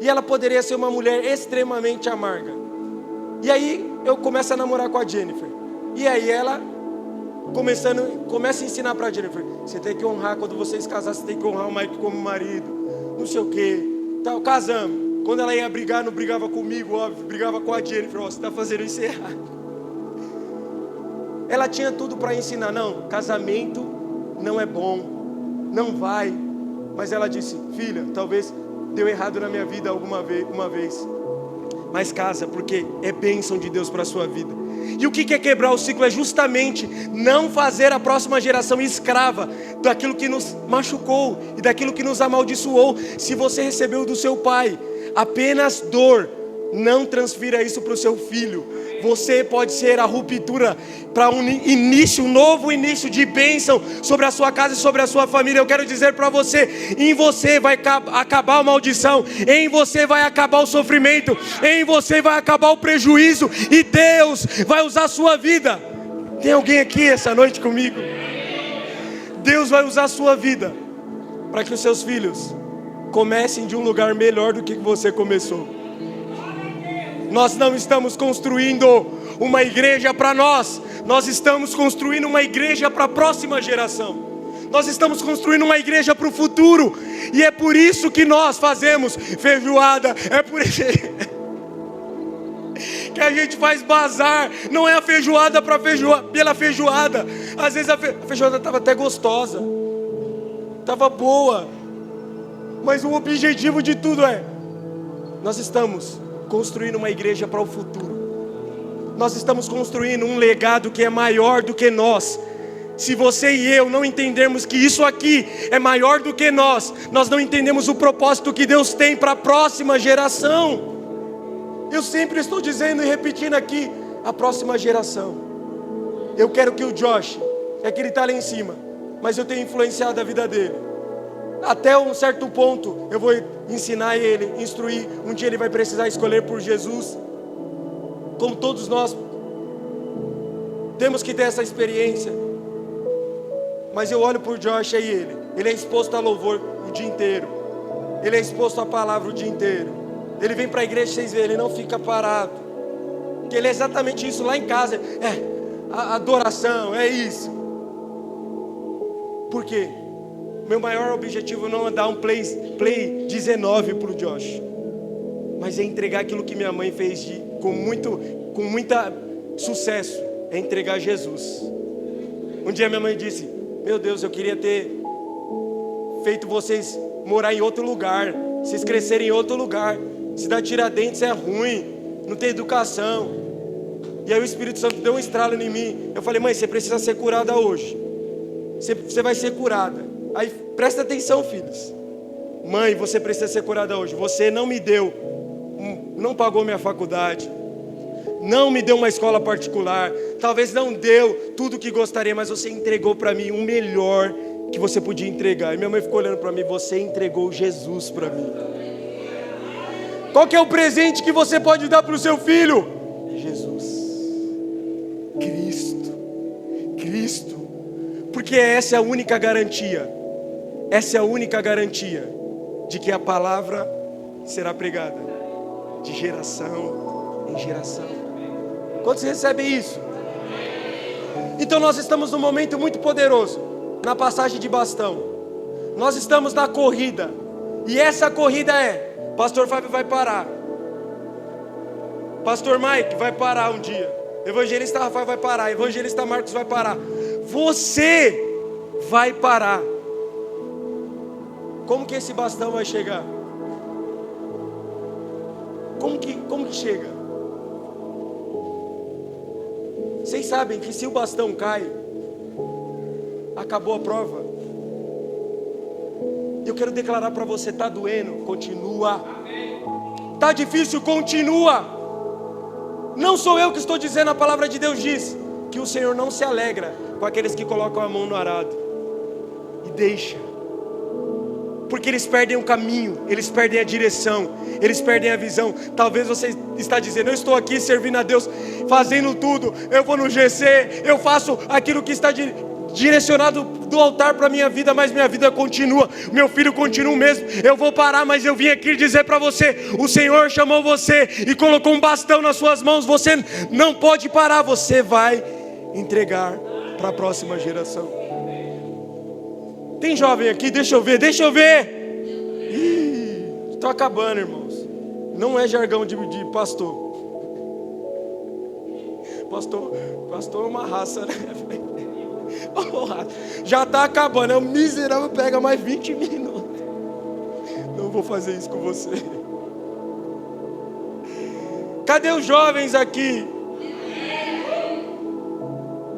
S1: E ela poderia ser uma mulher extremamente amarga. E aí eu começo a namorar com a Jennifer. E aí ela começa a ensinar para a Jennifer: você tem que honrar, quando vocês casar, você tem que honrar o Mike como marido, não sei o que, tal. Casamos. Quando ela ia brigar, não brigava comigo, óbvio, brigava com a Jennifer. Você está fazendo isso errado. Ela tinha tudo para ensinar: não, casamento não é bom, não vai. Mas ela disse: filha, talvez deu errado na minha vida uma vez, mas casa, porque é bênção de Deus para a sua vida. E o que é quebrar o ciclo? É justamente não fazer a próxima geração escrava daquilo que nos machucou e daquilo que nos amaldiçoou. Se você recebeu do seu pai apenas dor, não transfira isso para o seu filho. Você pode ser a ruptura para um novo início de bênção sobre a sua casa e sobre a sua família. Eu quero dizer para você: em você vai acabar a maldição, em você vai acabar o sofrimento, em você vai acabar o prejuízo, e Deus vai usar a sua vida. Tem alguém aqui essa noite comigo? Deus vai usar a sua vida para que os seus filhos comecem de um lugar melhor do que você começou. Nós não estamos construindo uma igreja para nós estamos construindo uma igreja para a próxima geração. Nós estamos construindo uma igreja para o futuro. E é por isso que nós fazemos feijoada, é por isso que a gente faz bazar. Não é a feijoada pela feijoada. Às vezes a feijoada estava até gostosa, estava boa, mas o objetivo de tudo é: nós estamos construindo uma igreja para o futuro. Nós estamos construindo um legado que é maior do que nós. Se você e eu não entendermos que isso aqui é maior do que nós não entendemos o propósito que Deus tem para a próxima geração. Eu sempre estou dizendo e repetindo aqui: a próxima geração. Eu quero que o Josh, é que ele está lá em cima, mas eu tenho influenciado a vida dele. Até um certo ponto eu vou ensinar ele, instruir. Um dia ele vai precisar escolher por Jesus. Como todos nós temos que ter essa experiência. Mas eu olho por Josh e ele é exposto a louvor o dia inteiro, ele é exposto à palavra o dia inteiro. Ele vem para a igreja, vocês verem, ele não fica parado, porque ele é exatamente isso lá em casa. A adoração é isso. Por quê? Meu maior objetivo não é dar um play 19 para o Josh, mas é entregar aquilo que minha mãe fez com muita sucesso. É entregar Jesus. Um dia minha mãe disse: meu Deus, eu queria ter feito vocês morar em outro lugar, vocês crescerem em outro lugar. Cidade Tiradentes é ruim, não tem educação. E aí o Espírito Santo deu um estralo em mim. Eu falei: mãe, você precisa ser curada hoje. Você vai ser curada. Aí presta atenção, filhos. Mãe, você precisa ser curada hoje. Você não me deu, não pagou minha faculdade, não me deu uma escola particular, talvez não deu tudo o que gostaria, mas você entregou para mim o melhor que você podia entregar. E minha mãe ficou olhando para mim: você entregou Jesus para mim. Qual que é o presente que você pode dar para o seu filho? Jesus, Cristo, porque essa é a única garantia. Essa é a única garantia de que a palavra será pregada de geração em geração. Quantos recebem isso? Então nós estamos num momento muito poderoso, na passagem de bastão. Nós estamos na corrida, e essa corrida é: Pastor Fábio vai parar, Pastor Mike vai parar um dia, Evangelista Rafael vai parar, Evangelista Marcos vai parar. Você vai parar. Como que esse bastão vai chegar? Como que chega? Vocês sabem que se o bastão cai, acabou a prova. Eu quero declarar para você: está doendo? Continua. Está difícil? Continua. Não sou eu que estou dizendo, a palavra de Deus diz que o Senhor não se alegra com aqueles que colocam a mão no arado e deixa. porque eles perdem o caminho, eles perdem a direção, eles perdem a visão. Talvez você está dizendo: eu estou aqui servindo a Deus, fazendo tudo, eu vou no GC, eu faço aquilo que está direcionado do altar para a minha vida, mas minha vida continua, meu filho continua o mesmo. Eu vou parar, mas eu vim aqui dizer para você: o Senhor chamou você e colocou um bastão nas suas mãos, você não pode parar, você vai entregar para a próxima geração. Tem jovem aqui? Deixa eu ver. Estou acabando, irmãos. Não é jargão de pastor. Pastor é uma raça, né? Já está acabando. É o miserável, pega mais 20 minutos. Não vou fazer isso com você. Cadê os jovens aqui?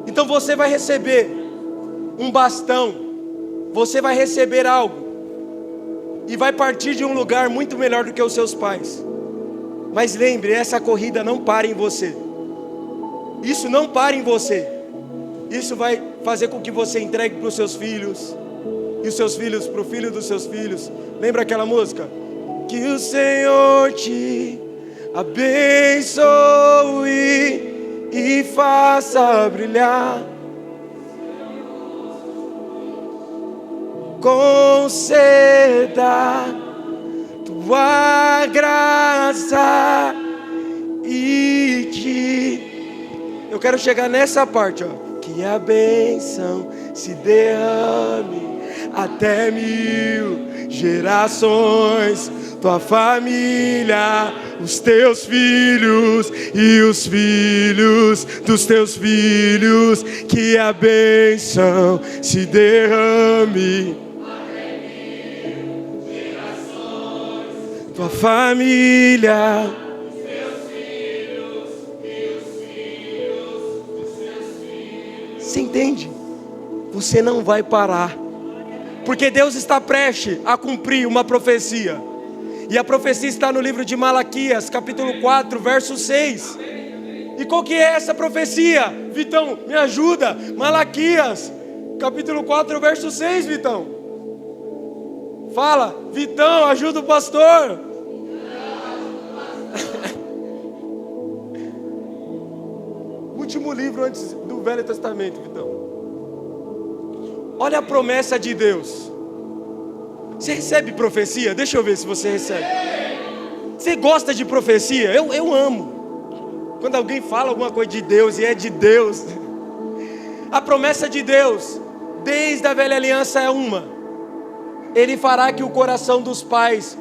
S1: Então você vai receber um bastão, você vai receber algo, e vai partir de um lugar muito melhor do que os seus pais. Mas lembre, essa corrida não para em você. Isso não para em você. Isso vai fazer com que você entregue para os seus filhos, e os seus filhos para o filho dos seus filhos. Lembra aquela música? Que o Senhor te abençoe e faça brilhar, conceda tua graça e te... Eu quero chegar nessa parte, ó. Que a bênção se derrame até 1000 gerações, tua família, os teus filhos e os filhos dos teus filhos. Que a bênção se derrame até 1000 gerações, tua família, os teus filhos e os filhos dos teus filhos. Você entende? Você não vai parar, porque Deus está prestes a cumprir uma profecia. E a profecia está no livro de Malaquias, capítulo 4, verso 6. E qual que é essa profecia? Vitão, me ajuda. Malaquias, capítulo 4, verso 6, Vitão. Fala, Vitão, ajuda o pastor. Último livro antes do Velho Testamento, Vitão. Olha a promessa de Deus. Você recebe profecia? Deixa eu ver se você recebe. Você gosta de profecia? Eu amo. Quando alguém fala alguma coisa de Deus e é de Deus. A promessa de Deus, desde a velha aliança, é uma: Ele fará que o coração dos pais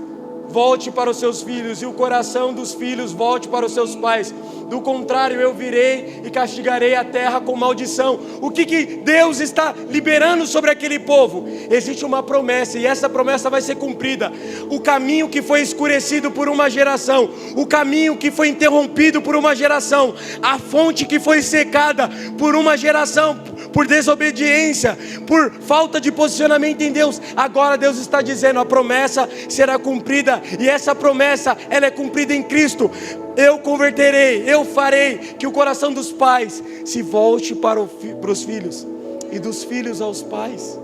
S1: volte para os seus filhos, e o coração dos filhos volte para os seus pais. Do contrário, eu virei e castigarei a terra com maldição. O que Deus está liberando sobre aquele povo? Existe uma promessa, e essa promessa vai ser cumprida. O caminho que foi escurecido por uma geração, o caminho que foi interrompido por uma geração, a fonte que foi secada por uma geração, por desobediência, por falta de posicionamento em Deus, agora Deus está dizendo: a promessa será cumprida, e essa promessa, ela é cumprida em Cristo. Eu converterei, eu farei que o coração dos pais se volte para os filhos, e dos filhos aos pais.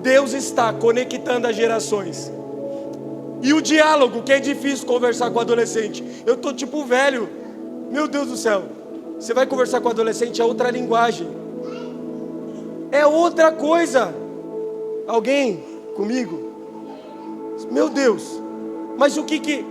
S1: Deus está conectando as gerações. E o diálogo, que é difícil conversar com o adolescente. Eu estou tipo velho, meu Deus do céu. Você vai conversar com o adolescente, é outra linguagem, é outra coisa. Alguém comigo? Meu Deus. Mas o que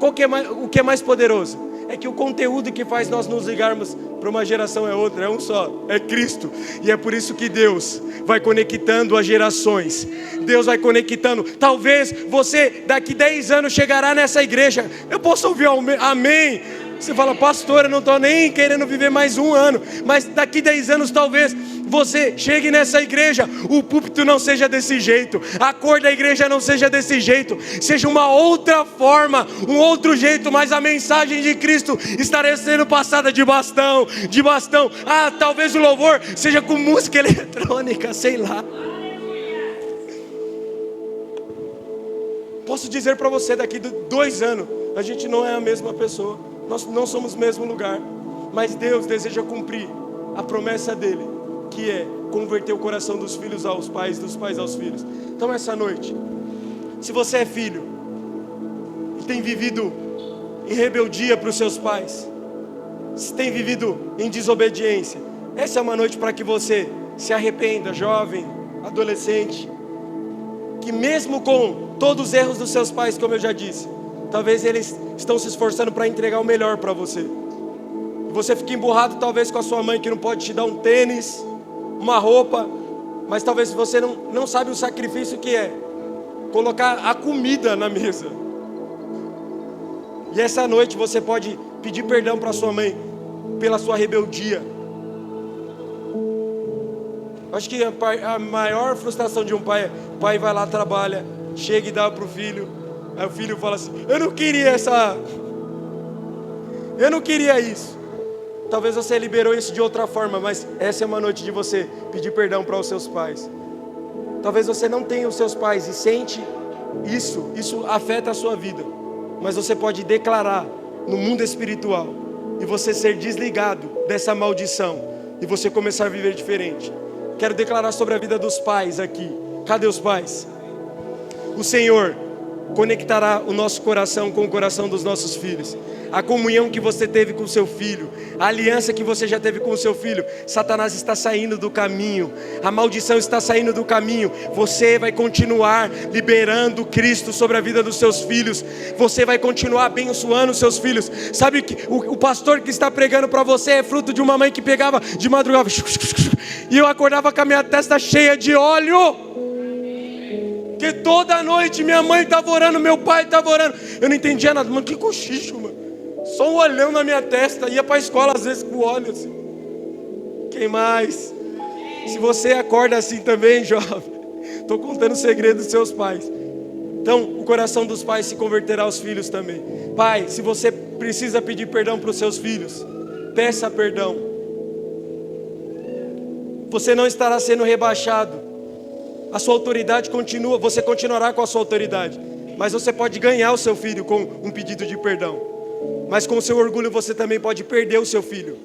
S1: é mais poderoso? É que o conteúdo que faz nós nos ligarmos para uma geração é outra, é um só, é Cristo. E é por isso que Deus vai conectando as gerações. Deus vai conectando. Talvez você daqui 10 anos chegará nessa igreja. Eu posso ouvir amém? Você fala: pastor, eu não estou nem querendo viver mais um ano. Mas daqui 10 anos talvez você chegue nessa igreja, o púlpito não seja desse jeito, a cor da igreja não seja desse jeito, seja uma outra forma, um outro jeito, mas a mensagem de Cristo estará sendo passada de bastão. Ah, talvez o louvor seja com música eletrônica, sei lá. Posso dizer para você, daqui 2 anos a gente não é a mesma pessoa, nós não somos o mesmo lugar, mas Deus deseja cumprir a promessa dele, que é converter o coração dos filhos aos pais, dos pais aos filhos. Então essa noite, Se você é filho e tem vivido em rebeldia para os seus pais, se tem vivido em desobediência, essa é uma noite para que você se arrependa, jovem, adolescente, que mesmo com todos os erros dos seus pais, como eu já disse, talvez eles estão se esforçando para entregar o melhor para você. E você fica emburrado talvez com a sua mãe que não pode te dar um tênis, uma roupa, mas talvez você não sabe o sacrifício que é colocar a comida na mesa. E essa noite você pode pedir perdão para sua mãe pela sua rebeldia. Acho que a maior frustração de um pai é: o pai vai lá, trabalha, chega e dá para o filho. Aí o filho fala assim: eu não queria isso. Talvez você liberou isso de outra forma, mas essa é uma noite de você pedir perdão para os seus pais. Talvez você não tenha os seus pais e sente isso afeta a sua vida, mas você pode declarar no mundo espiritual e você ser desligado dessa maldição e você começar a viver diferente. Quero declarar sobre a vida dos pais aqui. Cadê os pais? O Senhor conectará o nosso coração com o coração dos nossos filhos. A comunhão que você teve com o seu filho, a aliança que você já teve com o seu filho, Satanás está saindo do caminho, a maldição está saindo do caminho. Você vai continuar liberando Cristo sobre a vida dos seus filhos. Você vai continuar abençoando os seus filhos. Sabe que o pastor que está pregando para você é fruto de uma mãe que pegava de madrugada e eu acordava com a minha testa cheia de óleo. Que toda noite minha mãe estava orando, meu pai estava orando. Eu não entendia nada. Mano, que cochicho, mano. Só um olhão na minha testa. Ia para a escola às vezes com óleo assim. Quem mais? Se você acorda assim também, jovem, estou contando o segredo dos seus pais. Então o coração dos pais se converterá aos filhos também. Pai, se você precisa pedir perdão para os seus filhos, peça perdão. Você não estará sendo rebaixado. A sua autoridade continua, você continuará com a sua autoridade, mas você pode ganhar o seu filho com um pedido de perdão. Mas com o seu orgulho você também pode perder o seu filho.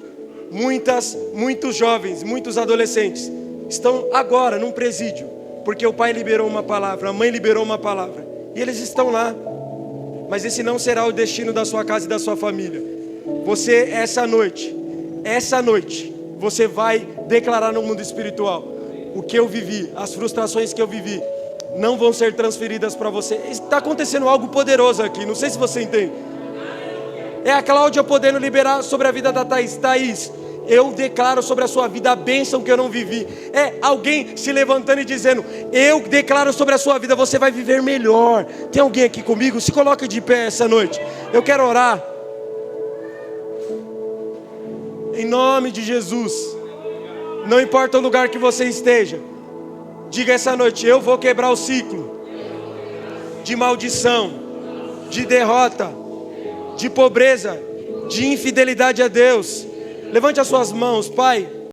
S1: Muitos jovens, muitos adolescentes estão agora num presídio, porque o pai liberou uma palavra, a mãe liberou uma palavra, e eles estão lá. Mas esse não será o destino da sua casa e da sua família. Você, essa noite, você vai declarar no mundo espiritual: o que eu vivi, as frustrações que eu vivi, não vão ser transferidas para você. Está acontecendo algo poderoso aqui, não sei se você entende. É a Cláudia podendo liberar sobre a vida da Thaís. Thaís, eu declaro sobre a sua vida a bênção que eu não vivi. É alguém se levantando e dizendo: eu declaro sobre a sua vida, você vai viver melhor. Tem alguém aqui comigo? Se coloque de pé essa noite. Eu quero orar. Em nome de Jesus. Não importa o lugar que você esteja, diga essa noite: eu vou quebrar o ciclo de maldição, de derrota, de pobreza, de infidelidade a Deus. Levante as suas mãos, Pai.